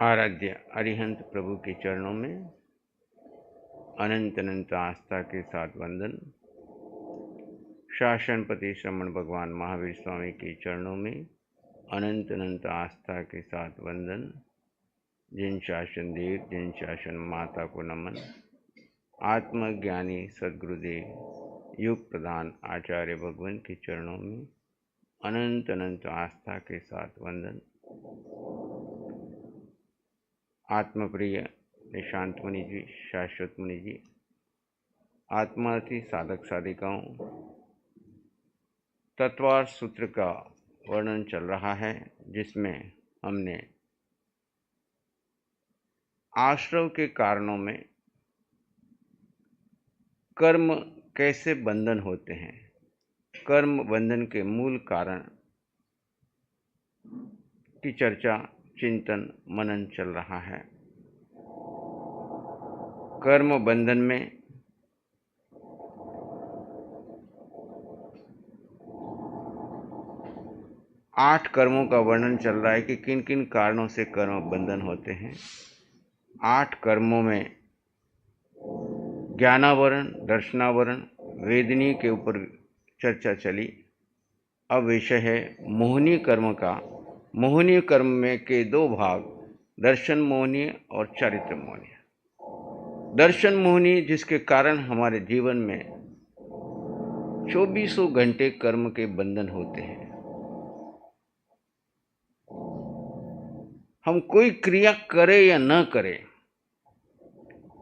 आराध्य अरिहंत प्रभु के चरणों में अनंत अनंत आस्था के साथ वंदन। शासनपति श्रमण भगवान महावीर स्वामी के चरणों में अनंत अनंत आस्था के साथ वंदन। जिन शासन देव, जिन शासन माता को नमन। आत्मज्ञानी सद्गुरुदेव युग प्रधान आचार्य भगवान के चरणों में अनंत अनंत आस्था के साथ वंदन। आत्मप्रिय निशांत मुनि जी, शाश्वत मुनि जी, आत्मार्थी साधक साधिकाओं, तत्वार्थ सूत्र का वर्णन चल रहा है, जिसमें हमने आश्रव के कारणों में कर्म कैसे बंधन होते हैं, कर्म बंधन के मूल कारण की चर्चा, चिंतन मनन चल रहा है। कर्म बंधन में आठ कर्मों का वर्णन चल रहा है कि किन किन कारणों से कर्म बंधन होते हैं। 8 कर्मों में ज्ञानावरण, दर्शनावरण, वेदनी के ऊपर चर्चा चली। अब विषय है मोहनीय कर्म का। मोहनीय कर्म में के 2 भाग, दर्शन मोहनीय और चारित्र मोहनीय। दर्शन मोहनीय जिसके कारण हमारे जीवन में 2400 घंटे कर्म के बंधन होते हैं। हम कोई क्रिया करें या न करें,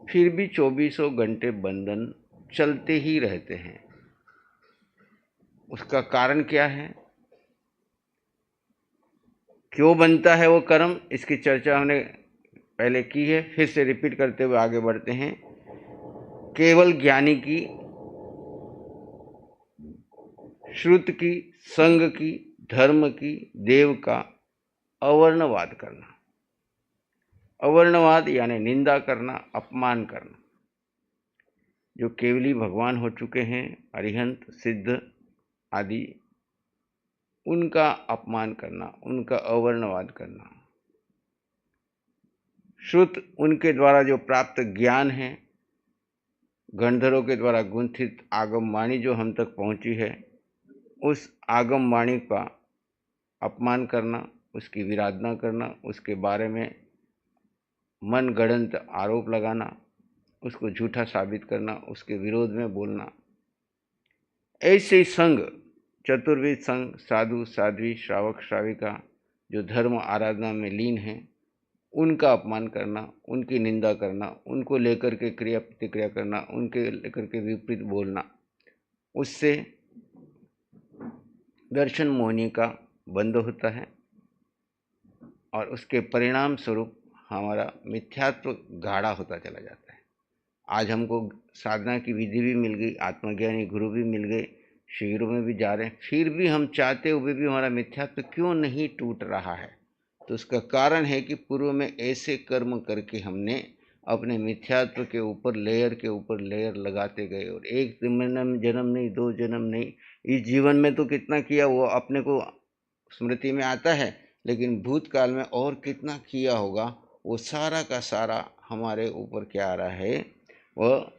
फिर भी 2400 घंटे बंधन चलते ही रहते हैं। उसका कारण क्या है, क्यों बनता है वो कर्म, इसकी चर्चा हमने पहले की है। फिर से रिपीट करते हुए आगे बढ़ते हैं। केवल ज्ञानी की, श्रुत की, संग की, धर्म की, देव का अवर्णवाद करना। अवर्णवाद यानी निंदा करना, अपमान करना। जो केवली भगवान हो चुके हैं, अरिहंत, सिद्ध आदि, उनका अपमान करना, उनका अवर्णवाद करना। श्रुत उनके द्वारा जो प्राप्त ज्ञान है, गंधर्वों के द्वारा गुंथित आगम वाणी जो हम तक पहुंची है, उस आगम वाणी का अपमान करना, उसकी विराधना करना, उसके बारे में मन गढ़ंत आरोप लगाना, उसको झूठा साबित करना, उसके विरोध में बोलना। ऐसे ही संग, चतुर्विध संग, साधु साध्वी, श्रावक श्राविका जो धर्म आराधना में लीन हैं, उनका अपमान करना, उनकी निंदा करना, उनको लेकर के क्रिया प्रतिक्रिया करना, उनके लेकर के विपरीत बोलना, उससे दर्शन मोहनी का बंध होता है और उसके परिणाम स्वरूप हमारा मिथ्यात्व गाढ़ा होता चला जाता है। आज हमको साधना की विधि भी मिल गई, आत्मज्ञानी गुरु भी मिल गए, शिविरों में भी जा रहे हैं, फिर भी हम चाहते हुए भी हमारा मिथ्यात्व क्यों नहीं टूट रहा है। तो उसका कारण है कि पूर्व में ऐसे कर्म करके हमने अपने मिथ्यात्व के ऊपर लेयर के ऊपर लेयर लगाते गए, और एक जन्म नहीं, 2 जन्म नहीं, इस जीवन में तो कितना किया वो अपने को स्मृति में आता है, लेकिन भूतकाल में और कितना किया होगा वो सारा का सारा हमारे ऊपर क्या आ रहा है वह।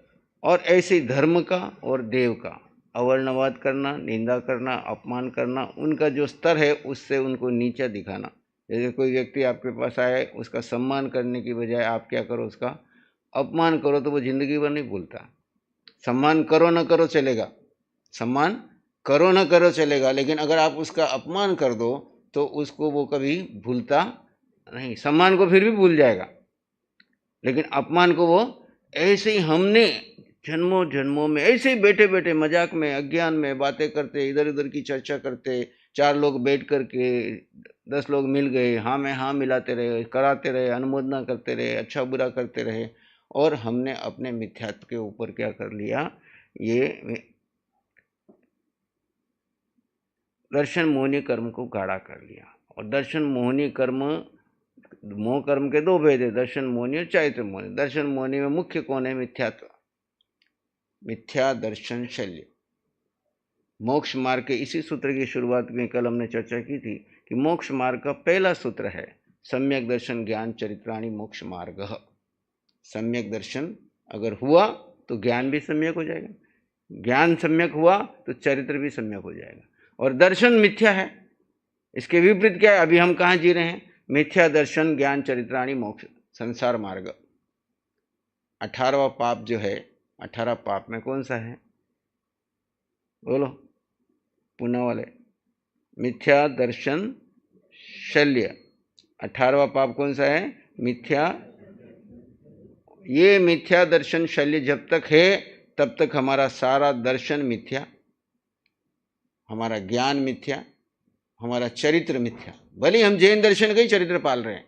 और ऐसे ही धर्म का और देव का अवर्णवाद करना, निंदा करना, अपमान करना, उनका जो स्तर है उससे उनको नीचा दिखाना। जैसे कोई व्यक्ति आपके पास आए, उसका सम्मान करने की बजाय आप क्या करो, उसका अपमान करो, तो वो जिंदगी भर नहीं भूलता। सम्मान करो न करो चलेगा, सम्मान करो न करो चलेगा, लेकिन अगर आप उसका अपमान कर दो तो उसको वो कभी भूलता नहीं। सम्मान को फिर भी भूल जाएगा, लेकिन अपमान को वो ऐसे ही हमने जन्मों जन्मों में ऐसे ही बैठे बैठे मजाक में, अज्ञान में बातें करते, इधर उधर की चर्चा करते, 4 लोग बैठ करके 10 लोग मिल गए, हाँ में हाँ मिलाते रहे, कराते रहे, अनुमोदना करते रहे, अच्छा बुरा करते रहे, और हमने अपने मिथ्यात्व के ऊपर क्या कर लिया, ये दर्शन मोहनी कर्म को गाढ़ा कर लिया। और दर्शन मोहनी कर्म, मोह कर्म के 2 भेद है, दर्शन मोहनी और चारित्र मोहनी। दर्शन मोहनी में मुख्य कौन है, मिथ्यात्व, मिथ्या दर्शन शल्य। मोक्ष मार्ग के इसी सूत्र की शुरुआत में कल हमने चर्चा की थी कि मोक्ष मार्ग का पहला सूत्र है सम्यक दर्शन ज्ञान चरित्राणि मोक्ष मार्गः। सम्यक दर्शन अगर हुआ तो ज्ञान भी सम्यक हो जाएगा, ज्ञान सम्यक हुआ तो चरित्र भी सम्यक हो जाएगा। और दर्शन मिथ्या है, इसके विपरीत क्या है? अभी हम कहाँ जी रहे हैं? मिथ्या दर्शन ज्ञान चरित्राणि मोक्ष संसार मार्ग। 18वां पाप जो है, 18 पाप में कौन सा है? बोलो पुनः वाले। मिथ्या दर्शन शल्य, 18वां पाप कौन सा है? मिथ्या। ये मिथ्या दर्शन शल्य जब तक है तब तक हमारा सारा दर्शन मिथ्या, हमारा ज्ञान मिथ्या, हमारा चरित्र मिथ्या। भले हम जैन दर्शन का ही चरित्र पाल रहे हैं,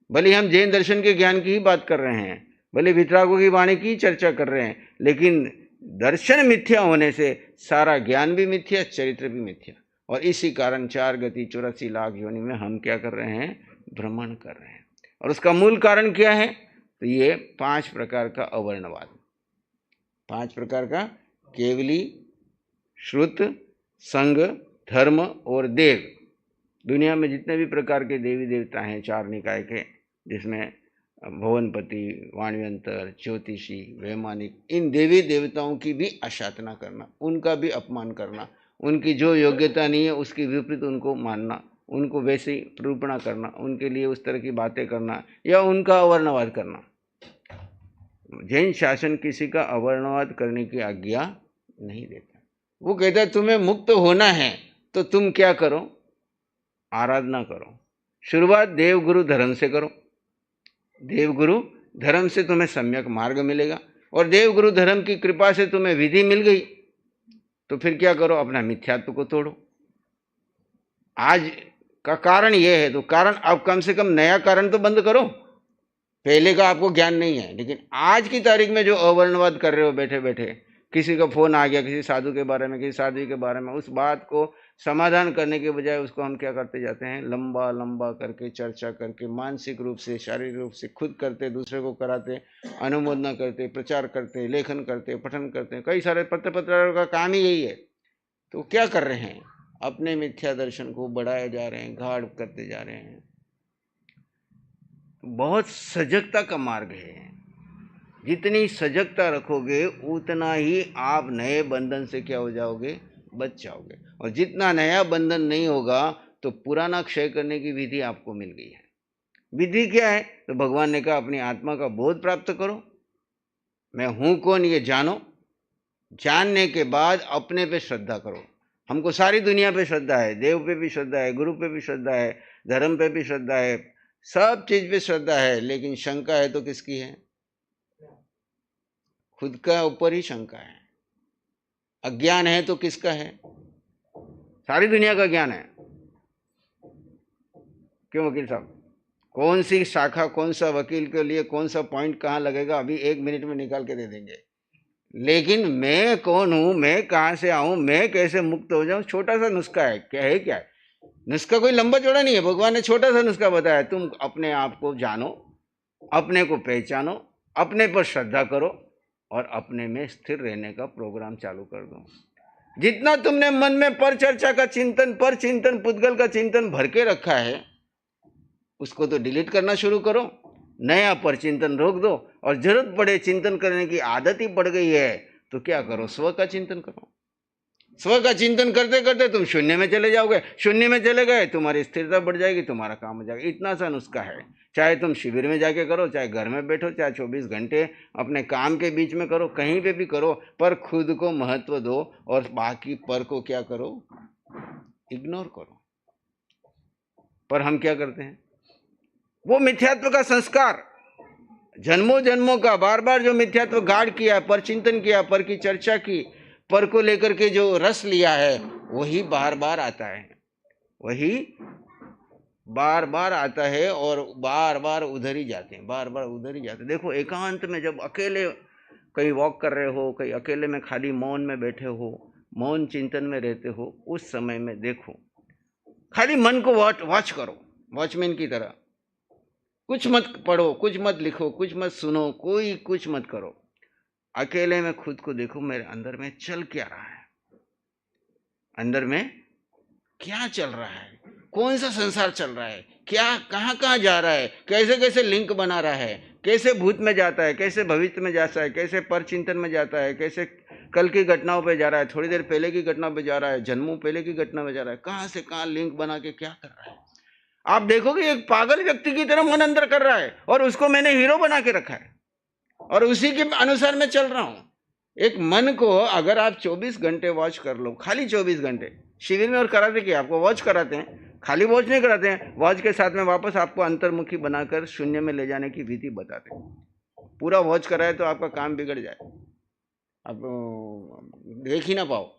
भले हम जैन दर्शन के ज्ञान की ही बात कर रहे हैं, भले वितरागों की वाणी की चर्चा कर रहे हैं, लेकिन दर्शन मिथ्या होने से सारा ज्ञान भी मिथ्या, चरित्र भी मिथ्या। और इसी कारण 4 गति 84 लाख योनि में हम क्या कर रहे हैं? भ्रमण कर रहे हैं। और उसका मूल कारण क्या है? तो ये 5 प्रकार का अवर्णवाद, 5 प्रकार का केवली, श्रुत, संग, धर्म और देव। दुनिया में जितने भी प्रकार के देवी देवता हैं 4 निकाय के, जिसमें भुवनपति, वाणियंतर, ज्योतिषी, वैमानिक, इन देवी देवताओं की भी अशातना करना, उनका भी अपमान करना, उनकी जो योग्यता नहीं है उसकी विपरीत उनको मानना, उनको वैसे ही प्रूपणा करना, उनके लिए उस तरह की बातें करना या उनका अवर्णवाद करना। जैन शासन किसी का अवर्णवाद करने की आज्ञा नहीं देता। वो कहता है तुम्हें मुक्त होना है तो तुम क्या करो? आराधना करो। शुरुआत देवगुरु धर्म से करो, देवगुरु धर्म से तुम्हें सम्यक मार्ग मिलेगा। और देवगुरु धर्म की कृपा से तुम्हें विधि मिल गई तो फिर क्या करो? अपना मिथ्यात्व को तोड़ो। आज का कारण यह है तो कारण अब कम से कम नया कारण तो बंद करो। पहले का आपको ज्ञान नहीं है, लेकिन आज की तारीख में जो अवर्णवाद कर रहे हो बैठे बैठे, किसी का फोन आ गया किसी साधु के बारे में, किसी साधु के बारे में, उस बात को समाधान करने के बजाय उसको हम क्या करते जाते हैं? लंबा लंबा करके चर्चा करके, मानसिक रूप से, शारीरिक रूप से खुद करते, दूसरे को कराते, अनुमोदना करते, प्रचार करते, लेखन करते, पठन करते। कई सारे पत्रकारों का काम ही यही है। तो क्या कर रहे हैं? अपने मिथ्या दर्शन को बढ़ाए जा रहे हैं, गाढ़ करते जा रहे हैं। बहुत सजगता का मार्ग है। जितनी सजगता रखोगे उतना ही आप नए बंधन से क्या हो जाओगे? बच जाओगे। और जितना नया बंधन नहीं होगा तो पुराना क्षय करने की विधि आपको मिल गई है। विधि क्या है? तो भगवान ने कहा अपनी आत्मा का बोध प्राप्त करो, मैं हूं कौन ये जानो। जानने के बाद अपने पे श्रद्धा करो। हमको सारी दुनिया पे श्रद्धा है, देव पे भी श्रद्धा है, गुरु पे भी श्रद्धा है, धर्म पे भी श्रद्धा है, सब चीज पे श्रद्धा है, लेकिन शंका है तो किसकी है? खुद का ऊपर ही शंका है। अज्ञान है तो किसका है? सारी दुनिया का ज्ञान है। क्यों वकील साहब? कौन सी शाखा, कौन सा वकील के लिए कौन सा पॉइंट कहाँ लगेगा अभी 1 मिनट में निकाल के दे देंगे। लेकिन मैं कौन हूं, मैं कहाँ से आऊं, मैं कैसे मुक्त हो जाऊं, छोटा सा नुस्खा है। क्या है? क्या है नुस्खा? कोई लंबा चौड़ा नहीं है। भगवान ने छोटा सा नुस्खा बताया। तुम अपने आप को जानो, अपने को पहचानो, अपने पर श्रद्धा करो और अपने में स्थिर रहने का प्रोग्राम चालू कर दो। जितना तुमने मन में पर चर्चा का चिंतन, पर चिंतन, पुद्गल का चिंतन भर के रखा है, उसको तो डिलीट करना शुरू करो। नया पर चिंतन रोक दो। और जरूरत पड़े, चिंतन करने की आदत ही पड़ गई है तो क्या करो? स्व का चिंतन करो। स्व का चिंतन करते करते तुम शून्य में चले जाओगे। शून्य में चले गए, तुम्हारी स्थिरता बढ़ जाएगी, तुम्हारा काम हो जाएगा। इतना सा नुस्खा है। चाहे तुम शिविर में जाके करो, चाहे घर में बैठो, चाहे 24 घंटे अपने काम के बीच में करो, कहीं पे भी करो, पर खुद को महत्व दो और बाकी पर को क्या करो? इग्नोर करो। पर हम क्या करते हैं? वो मिथ्यात्व का संस्कार, जन्मों जन्मों का बार बार जो मिथ्यात्व गाढ़ किया, पर चिंतन किया, पर की चर्चा की, पर को लेकर के जो रस लिया है, वही बार बार आता है, वही बार बार आता है और बार बार उधर ही जाते हैं, बार बार उधर ही जाते हैं। देखो एकांत में जब अकेले कहीं वॉक कर रहे हो, कहीं अकेले में खाली मौन में बैठे हो, मौन चिंतन में रहते हो, उस समय में देखो खाली मन को वॉच करो, वॉचमैन की तरह। कुछ मत पढ़ो, कुछ मत लिखो, कुछ मत सुनो, कोई कुछ मत करो। अकेले में खुद को देखो, मेरे अंदर में चल क्या रहा है, अंदर में क्या चल रहा है, कौन सा संसार चल रहा है, क्या कहाँ कहाँ जा रहा है, कैसे कैसे लिंक बना रहा है, कैसे भूत में जाता है, कैसे भविष्य में जाता है, कैसे पर चिंतन में जाता है, कैसे कल की घटनाओं पे जा रहा है, थोड़ी देर पहले की घटना पे जा रहा है, जन्मों पहले की घटना में जा रहा है, कहाँ से कहाँ लिंक बना के क्या कर रहा है। आप देखोगे एक पागल व्यक्ति की तरह मन अंदर कर रहा है और उसको मैंने हीरो बना के रखा है और उसी के अनुसार मैं चल रहा हूं। एक मन को अगर आप 24 घंटे वॉच कर लो, खाली 24 घंटे शिविर में और कराते कि आपको वॉच कराते हैं, खाली वॉच नहीं कराते हैं, वॉच के साथ में वापस आपको अंतर्मुखी बनाकर शून्य में ले जाने की विधि बताते हैं। पूरा वॉच कराए तो आपका काम बिगड़ जाए, आप देख ही ना पाओ।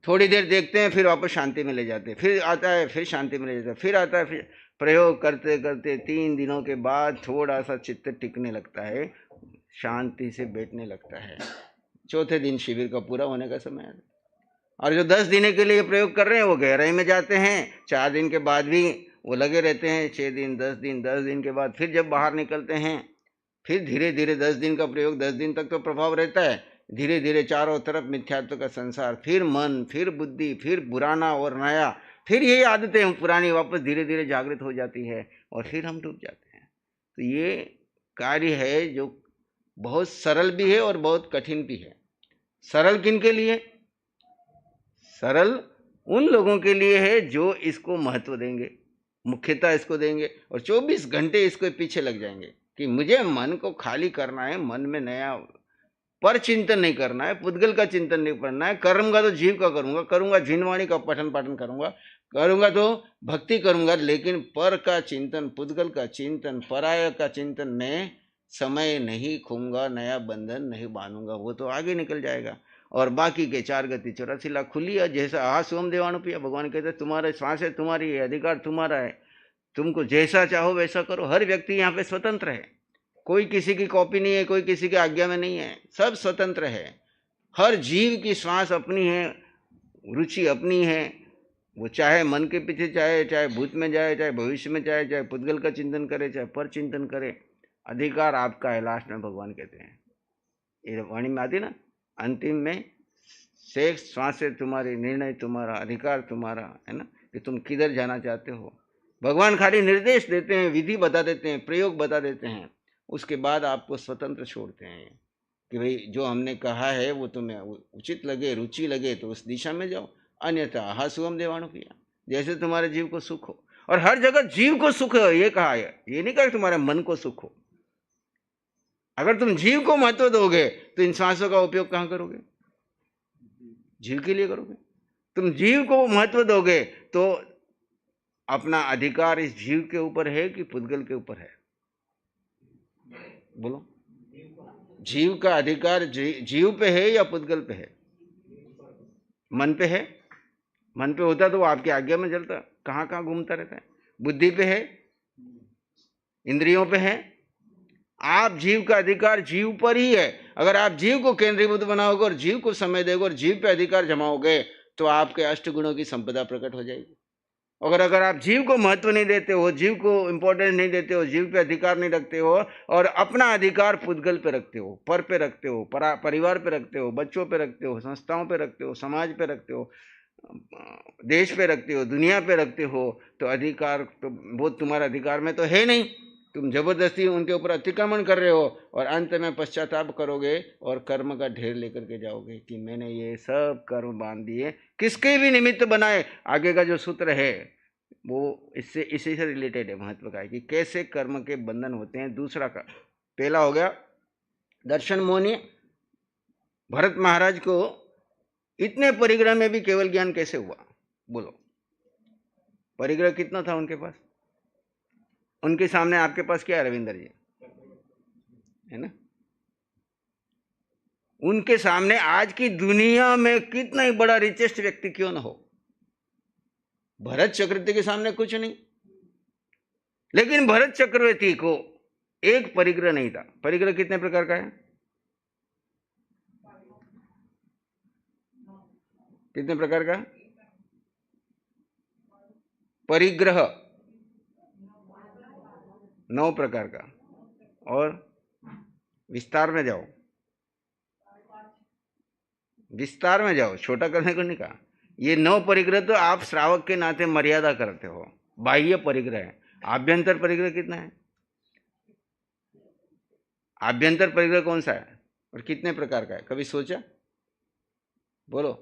थोड़ी देर देखते हैं, फिर वापस शांति में ले जाते हैं, फिर आता है, फिर शांति में ले जाता है, फिर आता है, फिर प्रयोग करते करते 3 दिनों के बाद थोड़ा सा चित्त टिकने लगता है, शांति से बैठने लगता है। चौथे दिन शिविर का पूरा होने का समय है। और जो 10 दिन के लिए प्रयोग कर रहे हैं वो गहराई में जाते हैं, 4 दिन के बाद भी वो लगे रहते हैं, 6 दिन 10 दिन, 10 दिन के बाद फिर जब बाहर निकलते हैं, फिर धीरे धीरे 10 दिन का प्रयोग, 10 दिन तक तो प्रभाव रहता है, धीरे धीरे चारों तरफ मिथ्यात्व का संसार, फिर मन, फिर बुद्धि, फिर पुराना और नया, फिर यही आदतें पुरानी वापस धीरे धीरे जागृत हो जाती है और फिर हम डूब जाते हैं। तो ये कार्य है जो बहुत सरल भी है और बहुत कठिन भी है। सरल किन के लिए? सरल उन लोगों के लिए है जो इसको महत्व देंगे, मुख्यता इसको देंगे और 24 घंटे इसके पीछे लग जाएंगे कि मुझे मन को खाली करना है, मन में नया पर चिंतन नहीं करना है, पुद्गल का चिंतन नहीं करना है। करूंगा तो जीव का करूंगा, करूंगा जिनवाणी का पठन पाठन करूंगा तो भक्ति करूंगा, लेकिन पर का चिंतन, पुद्गल का चिंतन, पराय का चिंतन में समय नहीं खूंगा, नया बंधन नहीं बांधूंगा, वो तो आगे निकल जाएगा। और बाकी के 4 गति 84 लाख खुली है, जैसा आ सोम देवाणु पिया। भगवान कहते हैं तुम्हारे श्वास है, तुम्हारी है, अधिकार तुम्हारा है, तुमको जैसा चाहो वैसा करो। हर व्यक्ति यहाँ पे स्वतंत्र है, कोई किसी की कॉपी नहीं है, कोई किसी की आज्ञा में नहीं है, सब स्वतंत्र है। हर जीव की श्वास अपनी है, रुचि अपनी है, वो चाहे मन के पीछे चाहे भूत में जाए, चाहे भविष्य में चाहे पुद्गल का चिंतन करे, चाहे पर चिंतन करे, अधिकार आपका है। लास्ट में भगवान कहते हैं, ये वाणी में आती ना, अंतिम में शेष श्वास है तुम्हारी, निर्णय तुम्हारा, अधिकार तुम्हारा, है ना, कि तुम किधर जाना चाहते हो। भगवान खाली निर्देश देते हैं, विधि बता देते हैं, प्रयोग बता देते हैं, उसके बाद आपको स्वतंत्र छोड़ते हैं कि भाई जो हमने कहा है वो तुम्हें उचित लगे, रुचि लगे तो उस दिशा में जाओ, अन्यथा हा सुगम देवाणु किया, जैसे तुम्हारे जीव को सुख हो। और हर जगह जीव को सुख हो ये कहा है, ये नहीं कहा तुम्हारे मन को सुख हो। अगर तुम जीव को महत्व दोगे तो इन श्वासों का उपयोग कहाँ करोगे? जीव के लिए करोगे। तुम जीव को महत्व दोगे तो अपना अधिकार इस जीव के ऊपर है कि पुद्गल के ऊपर है? बोलो, जीव का अधिकार जीव पे है या पुद्गल पे है? मन पे है। मन पे होता तो वो आपकी आज्ञा में चलता, कहाँ कहाँ घूमता रहता है। बुद्धि पे है, इंद्रियों पे है। आप जीव का अधिकार जीव पर ही है। अगर आप जीव को केंद्रीभूत बनाओगे और जीव को समय दोगे और जीव पे अधिकार जमाओगे तो आपके 8 गुणों की संपदा प्रकट हो जाएगी। अगर आप जीव को महत्व नहीं देते हो, जीव को इंपॉर्टेंस नहीं देते हो, जीव पे अधिकार नहीं रखते हो और अपना अधिकार पुद्गल पे रखते हो, पर पे रखते हो, परिवार पे रखते हो, बच्चों पे रखते हो, संस्थाओं पे रखते हो, समाज पे रखते हो, देश पे रखते हो, दुनिया पे रखते हो, तो अधिकार तो वो तुम्हारा अधिकार में तो है नहीं। तुम जबरदस्ती उनके ऊपर अतिक्रमण कर रहे हो और अंत में पश्चाताप करोगे और कर्म का ढेर लेकर के जाओगे कि मैंने ये सब कर्म बांध दिए, किसके भी निमित्त बनाए। आगे का जो सूत्र है वो इसी से रिलेटेड है, महत्व का है कि कैसे कर्म के बंधन होते हैं। दूसरा का पहला हो गया दर्शन मोहनी। भरत महाराज को इतने परिग्रह में भी केवल ज्ञान कैसे हुआ? बोलो, परिग्रह कितना था उनके पास? उनके सामने आपके पास क्या है रविंदर जी, है ना? उनके सामने आज की दुनिया में कितना ही बड़ा रिचेस्ट व्यक्ति क्यों ना हो, भरत चक्रवर्ती के सामने कुछ नहीं। लेकिन भरत चक्रवर्ती को एक परिग्रह नहीं था। परिग्रह कितने प्रकार का है? कितने प्रकार का परिग्रह? 9 प्रकार का। और विस्तार में जाओ, विस्तार में जाओ, छोटा करने को नहीं कहा। ये 9 परिग्रह तो आप श्रावक के नाते मर्यादा करते हो, बाह्य परिग्रह है। आभ्यंतर परिग्रह कितना है? आभ्यंतर परिग्रह कौन सा है और कितने प्रकार का है? कभी सोचा? बोलो,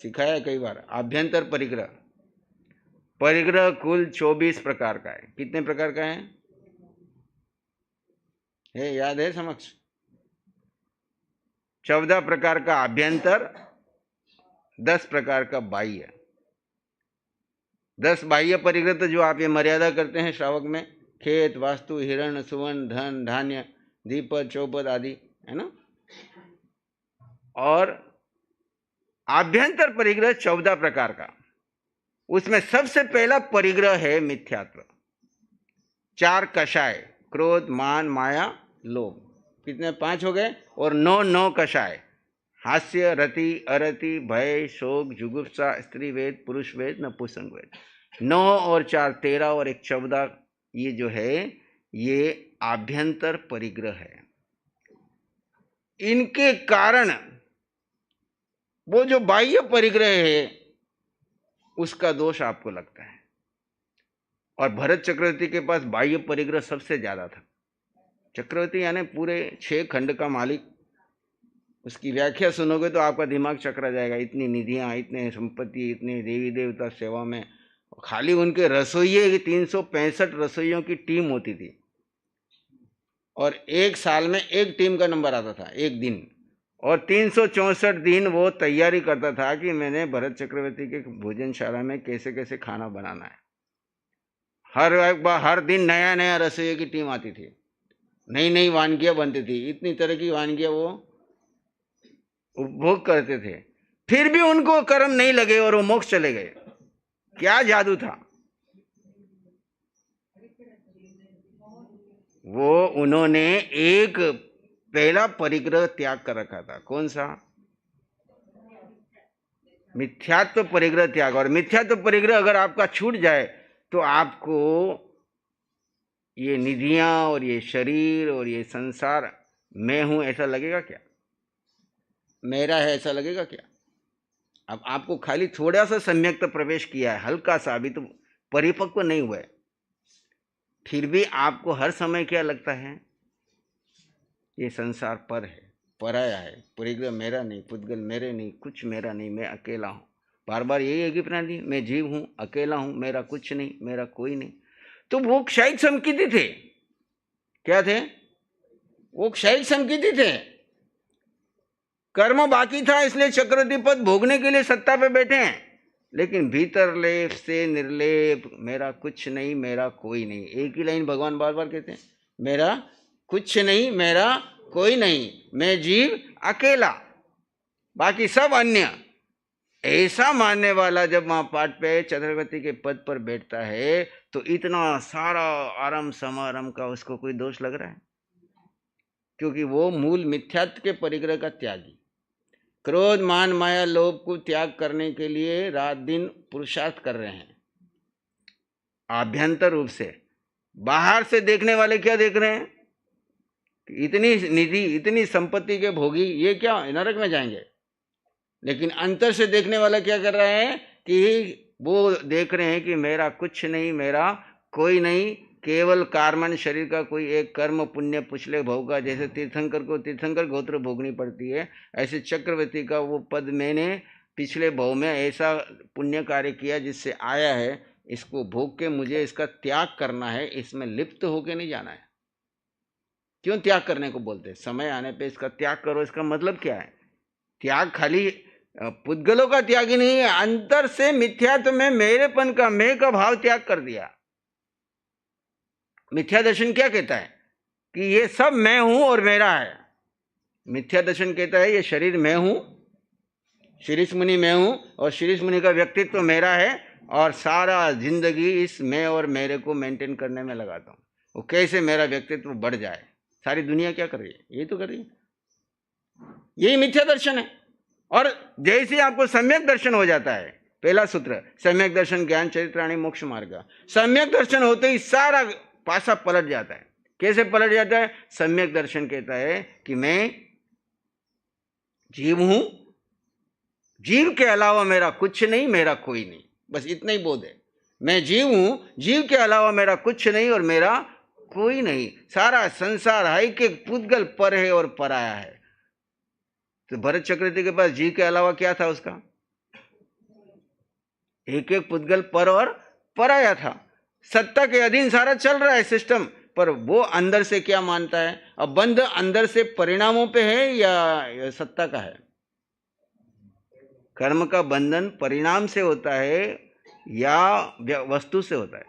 सिखाया कई बार। आभ्यंतर परिग्रह, परिग्रह कुल 24 प्रकार का है। कितने प्रकार का है? याद है समक्ष? 14 प्रकार का आभ्यंतर, 10 प्रकार का बाह्य। 10 बाह्य परिग्रह तो जो आप ये मर्यादा करते हैं श्रावक में, खेत, वास्तु, हिरण, सुवर्ण, धन, धान्य, दीपद, चौपद आदि, है ना। और आभ्यंतर परिग्रह 14 प्रकार का, उसमें सबसे पहला परिग्रह है मिथ्यात्व। 4 कषाय, क्रोध, मान, माया, लोभ, कितने? 5 हो गए। और 9 कषाय, हास्य, रति, अरति, भय, शोक, जुगुप्सा, स्त्री वेद, पुरुष वेद, नपुंसक वेद। 9 और 4 13 और 1 14। ये जो है ये आभ्यंतर परिग्रह है। इनके कारण वो जो बाह्य परिग्रह है उसका दोष आपको लगता है। और भरत चक्रवर्ती के पास बाह्य परिग्रह सबसे ज्यादा था। चक्रवर्ती यानी पूरे 6 खंड का मालिक। उसकी व्याख्या सुनोगे तो आपका दिमाग चकरा जाएगा। इतनी निधियां, इतने संपत्ति, इतने देवी देवता सेवा में। खाली उनके रसोइये 365 रसोइयों की टीम होती थी और एक साल में एक टीम का नंबर आता था, एक दिन। और 364 दिन वो तैयारी करता था कि मैंने भरत चक्रवर्ती के भोजनशाला में कैसे कैसे खाना बनाना है। हर दिन नया नया रसोइये की टीम आती थी, नई नई वानगियां बनती थी। इतनी तरह की वानगियां वो उपभोग करते थे, फिर भी उनको कर्म नहीं लगे और वो मोक्ष चले गए। क्या जादू था वो! उन्होंने एक पहला परिग्रह त्याग कर रखा था। कौन सा? मिथ्यात्व परिग्रह त्याग। और मिथ्यात्व परिग्रह अगर आपका छूट जाए तो आपको ये निधियां और ये शरीर और ये संसार मैं हूं ऐसा लगेगा क्या? मेरा है ऐसा लगेगा क्या? अब आपको खाली थोड़ा सा सम्यक प्रवेश किया है, हल्का सा, अभी तो परिपक्व नहीं हुआ है, फिर भी आपको हर समय क्या लगता है? ये संसार पर है, पराया है, परिग्रह मेरा नहीं, पुद्गल मेरे नहीं, कुछ मेरा नहीं, मैं अकेला हूं। बार बार यही है कि प्रणाली, मैं जीव हूं, अकेला हूं, मेरा कुछ नहीं, मेरा कोई नहीं। तो वो क्षयिक संकित थे। क्या थे वो? क्षयिक संकित थे। कर्म बाकी था इसलिए चक्रवर्ती पद भोगने के लिए सत्ता पे बैठे हैं, लेकिन भीतर लेप से निर्लेप, मेरा कुछ नहीं, मेरा कोई नहीं। एक ही लाइन भगवान बार बार कहते हैं, मेरा कुछ नहीं, मेरा कोई नहीं, मैं जीव अकेला, बाकी सब अन्य। ऐसा मानने वाला जब वहां पाठ पे चक्रवर्ती के पद पर बैठता है तो इतना सारा आरंभ समारंभ का उसको कोई दोष लग रहा है? क्योंकि वो मूल मिथ्यात्व के परिग्रह का त्यागी, क्रोध, मान, माया, लोभ को त्याग करने के लिए रात दिन पुरुषार्थ कर रहे हैं आभ्यंतर रूप से। बाहर से देखने वाले क्या देख रहे हैं? इतनी निधि, इतनी संपत्ति के भोगी, ये क्या नरक में जाएंगे? लेकिन अंतर से देखने वाला क्या कर रहा है कि वो देख रहे हैं कि मेरा कुछ नहीं, मेरा कोई नहीं, केवल कार्मन शरीर का कोई एक कर्म पुण्य पिछले भोग का। जैसे तीर्थंकर को तीर्थंकर गोत्र भोगनी पड़ती है, ऐसे चक्रवर्ती का वो पद मैंने पिछले भोग में ऐसा पुण्य कार्य किया जिससे आया है, इसको भोग के मुझे इसका त्याग करना है, इसमें लिप्त होके नहीं जाना है। क्यों त्याग करने को बोलते हैं? समय आने पे इसका त्याग करो। इसका मतलब क्या है? त्याग खाली पुद्गलों का त्याग ही नहीं है, अंतर से मिथ्यात्व में मेरेपन का, मैं का भाव त्याग कर दिया। मिथ्या दर्शन क्या कहता है कि ये सब मैं हूं और मेरा है। मिथ्या दर्शन कहता है ये शरीर मैं हूं, शीर्ष मुनि मैं हूं, और शीर्ष मुनि का व्यक्तित्व मेरा है, और सारा जिंदगी इस मैं और मेरे को मेंटेन करने में लगाता हूं। वो कैसे मेरा व्यक्तित्व बढ़ जाए। सारी दुनिया क्या कर रही है? यही तो कर रही है। यही मिथ्या दर्शन है। और जैसे आपको सम्यक दर्शन हो जाता है, पहला सूत्र सम्यक दर्शन ज्ञान चरित्राणि मोक्ष मार्ग, सम्यक दर्शन होते ही सारा पासा पलट जाता है। कैसे पलट जाता है? सम्यक दर्शन कहता है कि मैं जीव हूं, जीव के अलावा मेरा कुछ नहीं, मेरा कोई नहीं, बस इतना ही बोध है। मैं जीव हूं, जीव के अलावा मेरा कुछ नहीं और मेरा कोई नहीं। सारा संसार है कि पुद्गल पर है और पराया है। तो भरत चक्रवर्ती के पास जीव के अलावा क्या था? उसका एक एक पुद्गल पर और पराया था। सत्ता के अधीन सारा चल रहा है सिस्टम, पर वो अंदर से क्या मानता है? अब बंध अंदर से परिणामों पे है या सत्ता का है? कर्म का बंधन परिणाम से होता है या वस्तु से होता है?